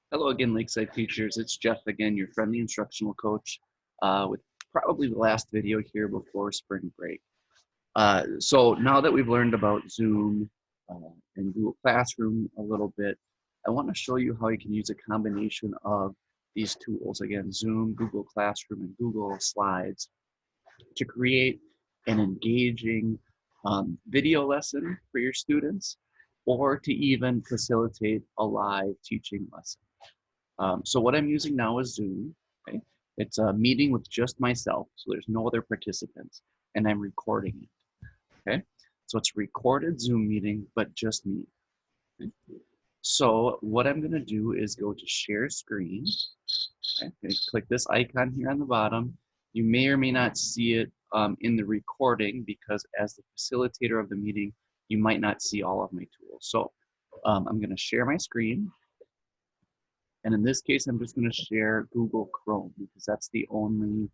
Hello again, Lakeside Teachers. It's Jeff again, your friendly instructional coach, with probably the last video here before spring break. So now that we've learned about Zoom and Google Classroom a little bit, I want to show you how you can use a combination of these tools, again, Zoom, Google Classroom, and Google Slides, to create an engaging video lesson for your students, or to even facilitate a live teaching lesson. So what I'm using now is Zoom. Okay? It's a meeting with just myself, so there's no other participants, and I'm recording it. Okay, so it's a recorded Zoom meeting, but just me. Okay? So what I'm going to do is go to share screen. Okay? Click this icon here on the bottom. You may or may not see it in the recording because as the facilitator of the meeting, you might not see all of my tools. So I'm going to share my screen. And in this case, I'm just going to share Google Chrome because that's the only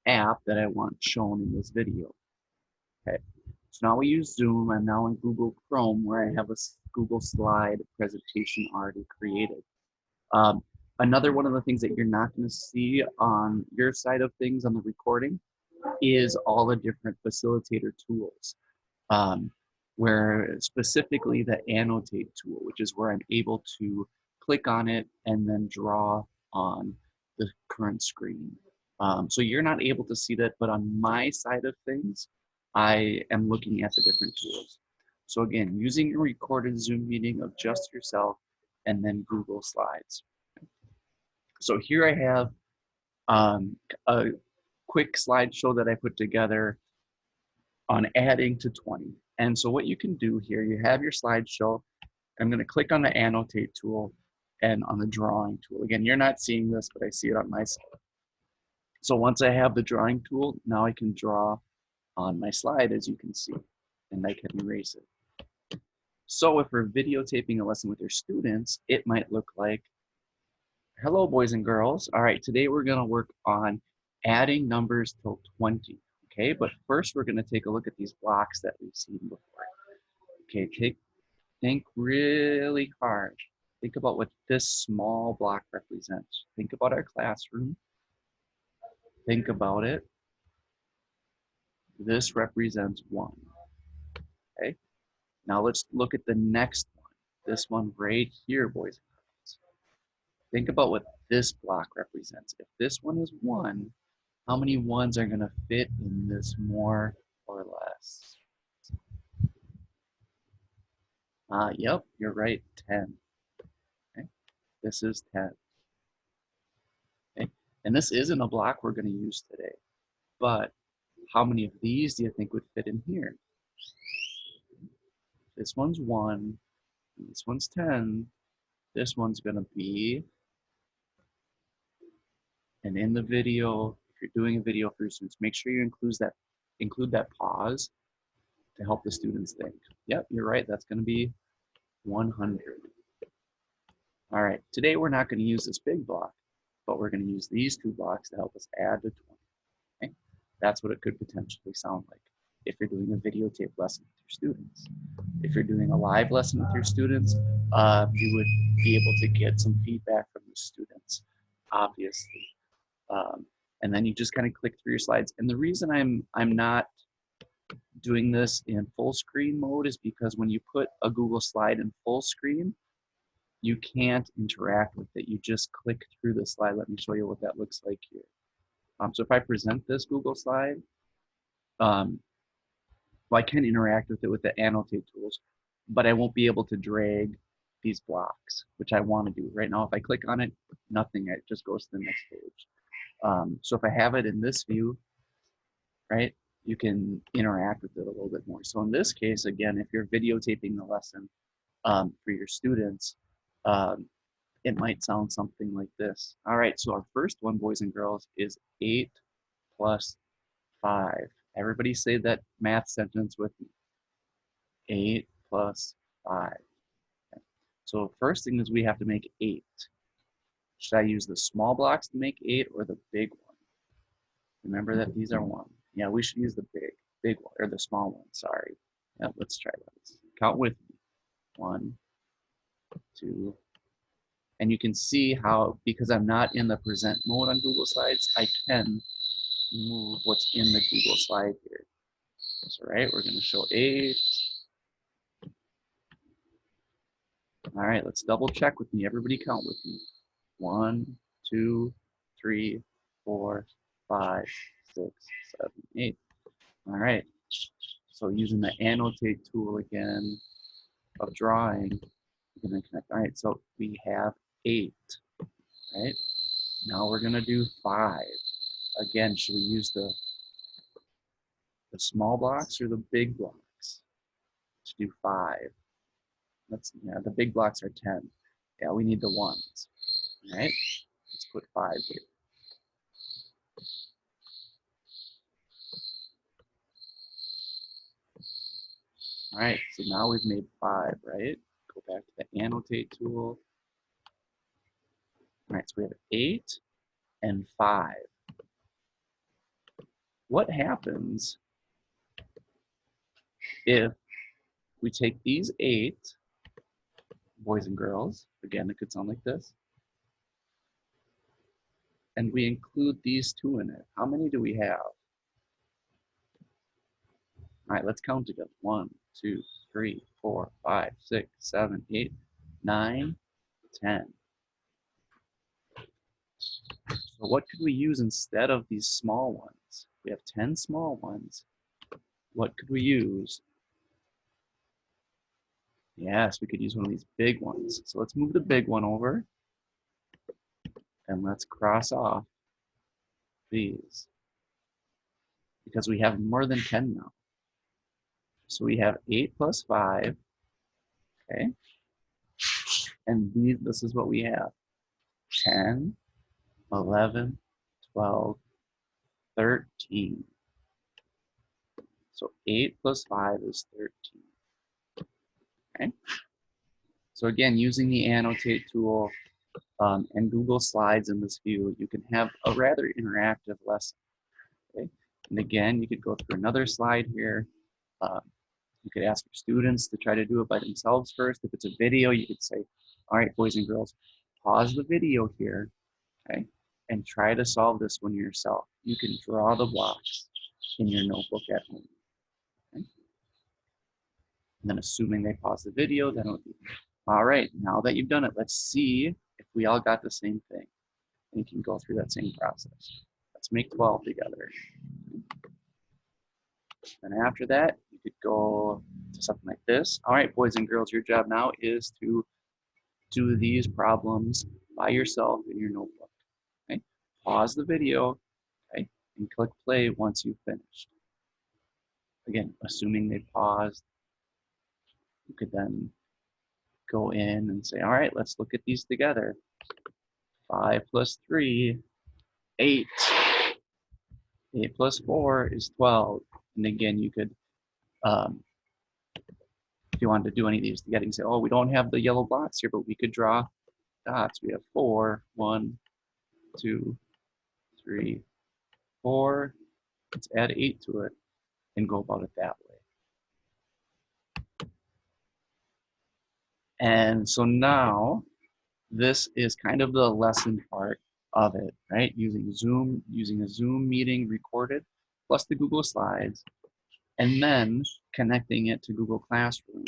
app that I want shown in this video. Okay, so now we use Zoom. I'm now in Google Chrome where I have a Google slide presentation already created. Um, Another one of the things that you're not going to see on your side of things on the recording is all the different facilitator tools. Where specifically the annotate tool, which is where I'm able to click on it and then draw on the current screen. So you're not able to see that, but on my side of things, I am looking at the different tools. So again, using a recorded Zoom meeting of just yourself and then Google Slides. So here I have a quick slideshow that I put together on adding to 20. And so what you can do here, you have your slideshow. I'm going to click on the annotate tool and on the drawing tool. Again, you're not seeing this, but I see it on my side. So once I have the drawing tool, now I can draw on my slide, as you can see, and I can erase it. So if we're videotaping a lesson with your students, it might look like, hello, boys and girls. All right, today we're going to work on adding numbers till 20. Okay, but first we're going to take a look at these blocks that we've seen before. Okay, think really hard. Think about what this small block represents. Think about our classroom. Think about it. This represents 1. Okay, now let's look at the next one. This one right here, boys and girls. Think about what this block represents. If this one is 1, how many ones are going to fit in this more or less? Yep, you're right, 10. Okay, this is 10. Okay, and this isn't a block we're going to use today, but how many of these do you think would fit in here? This one's 1, this one's 10, this one's going to be, and in the video, if you're doing a video for your students, make sure you include that pause to help the students think. Yep, you're right, that's going to be 100. All right, today we're not going to use this big block, but we're going to use these 2 blocks to help us add to 20. Okay? That's what it could potentially sound like if you're doing a videotape lesson with your students. If you're doing a live lesson with your students, you would be able to get some feedback from the students, obviously. And then you just kind of click through your slides. And the reason I'm not doing this in full screen mode is because when you put a Google slide in full screen, you can't interact with it. You just click through the slide. Let me show you what that looks like here. So if I present this Google slide, well, I can interact with it with the annotate tools, but I won't be able to drag these blocks, which I want to do. Right now, if I click on it, nothing, it just goes to the next page. So if I have it in this view, right, you can interact with it a little bit more. So in this case, again, if you're videotaping the lesson for your students, it might sound something like this. All right, so our first one, boys and girls, is 8 plus 5. Everybody say that math sentence with me. 8 plus 5. Okay. So first thing is we have to make 8. Should I use the small blocks to make 8 or the big one? Remember that these are 1. Yeah, we should use the big one, or the small one, sorry. Yeah, let's try that. Count with me. 1, 2, And you can see how, because I'm not in the present mode on Google Slides, I can move what's in the Google slide here. So, right, we're going to show 8. All right, let's double check with me. Everybody count with me. 1, 2, 3, 4, 5, 6, 7, 8. All right. So using the annotate tool again of drawing, you can connect. All right, so we have 8, right? Now we're gonna do 5. Again, should we use the small blocks or the big blocks to do 5? Yeah, the big blocks are 10. Yeah, we need the ones. All right, let's put 5 here. All right, so now we've made 5, right? Go back to the annotate tool. All right, so we have 8 and 5. What happens if we take these 8, boys and girls, again, it could sound like this, and we include these 2 in it? How many do we have? All right, let's count together. 1, 2, 3, 4, 5, 6, 7, 8, 9, 10. So what could we use instead of these small ones? We have 10 small ones. What could we use? Yes, we could use one of these big ones. So let's move the big one over and let's cross off these because we have more than 10 now. So we have 8 plus 5, okay? And this is what we have. 10, 11, 12, 13. So 8 plus 5 is 13. Okay? So again, using the annotate tool and Google Slides in this view, you can have a rather interactive lesson. Okay? And again, you could go through another slide here. You could ask your students to try to do it by themselves first. If it's a video, you could say, all right, boys and girls, pause the video here, okay, and try to solve this one yourself. You can draw the blocks in your notebook at home. Okay? And then assuming they pause the video, then it'll be, all right, now that you've done it, let's see if we all got the same thing. And you can go through that same process. Let's make 12 together. Then after that, you could go to something like this. All right, boys and girls, your job now is to do these problems by yourself in your notebook. Okay? Pause the video, okay, and click play once you've finished. Again, assuming they paused, you could then go in and say, all right, let's look at these together. 5 plus 3, 8. 8 plus 4 is 12. And again, you could, if you wanted to do any of these together, you can say, oh, we don't have the yellow blocks here, but we could draw dots. We have 4, 1, 2, 3, 4. Let's add 8 to it and go about it that way. And so now this is kind of the lesson part of it, right? Using a Zoom meeting recorded, plus the Google Slides, and then connecting it to Google Classroom.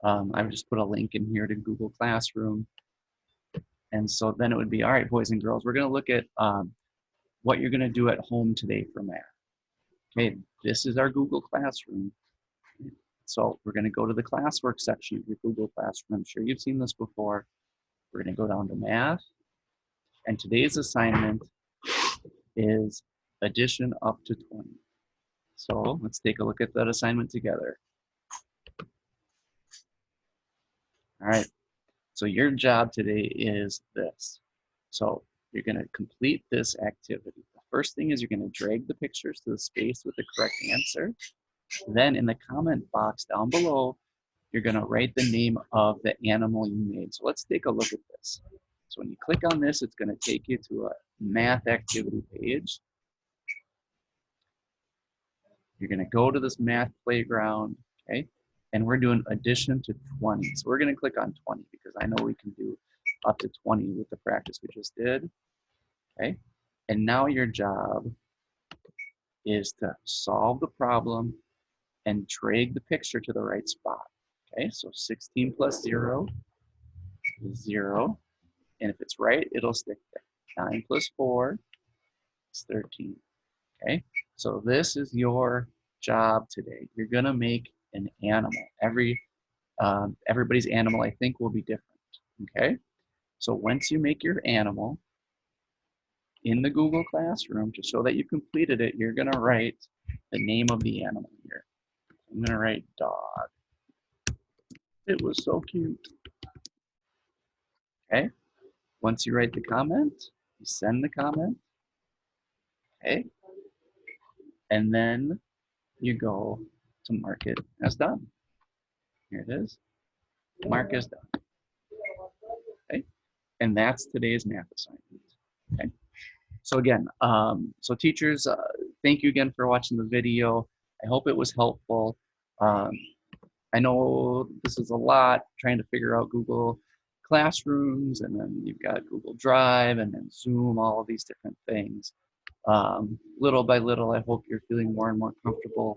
I've just put a link in here to Google Classroom. And so then it would be, all right, boys and girls, we're going to look at what you're going to do at home today for math. Okay, this is our Google Classroom. So we're going to go to the classwork section of your Google Classroom. I'm sure you've seen this before. We're going to go down to math. And today's assignment is addition up to 20. So let's take a look at that assignment together. All right, so your job today is this. So you're going to complete this activity. The first thing is you're going to drag the pictures to the space with the correct answer. Then in the comment box down below, you're going to write the name of the animal you made. So let's take a look at this. So when you click on this, it's going to take you to a math activity page. You're going to go to this math playground, okay? And we're doing addition to 20. So we're going to click on 20 because I know we can do up to 20 with the practice we just did. Okay, and now your job is to solve the problem and drag the picture to the right spot. Okay, so 16 plus 0 is 0, and if it's right, it'll stick there. 9 plus 4 is 13. Okay, so this is your job today. You're gonna make an animal. Everybody's animal, I think, will be different. Okay, so once you make your animal in the Google Classroom, to show that you completed it, you're gonna write the name of the animal here. I'm gonna write dog. It was so cute. Okay, once you write the comment, you send the comment. Okay, and then you go to mark it as done. Here it is. Mark as done. Okay, and that's today's math assignment. Okay, so again, so teachers, thank you again for watching the video. I hope it was helpful. Um, I know this is a lot, trying to figure out Google Classrooms, and then you've got Google Drive, and then Zoom, all of these different things. Little by little, I hope you're feeling more and more comfortable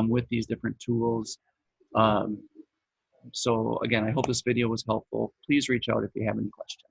with these different tools. So again, I hope this video was helpful. Please reach out if you have any questions.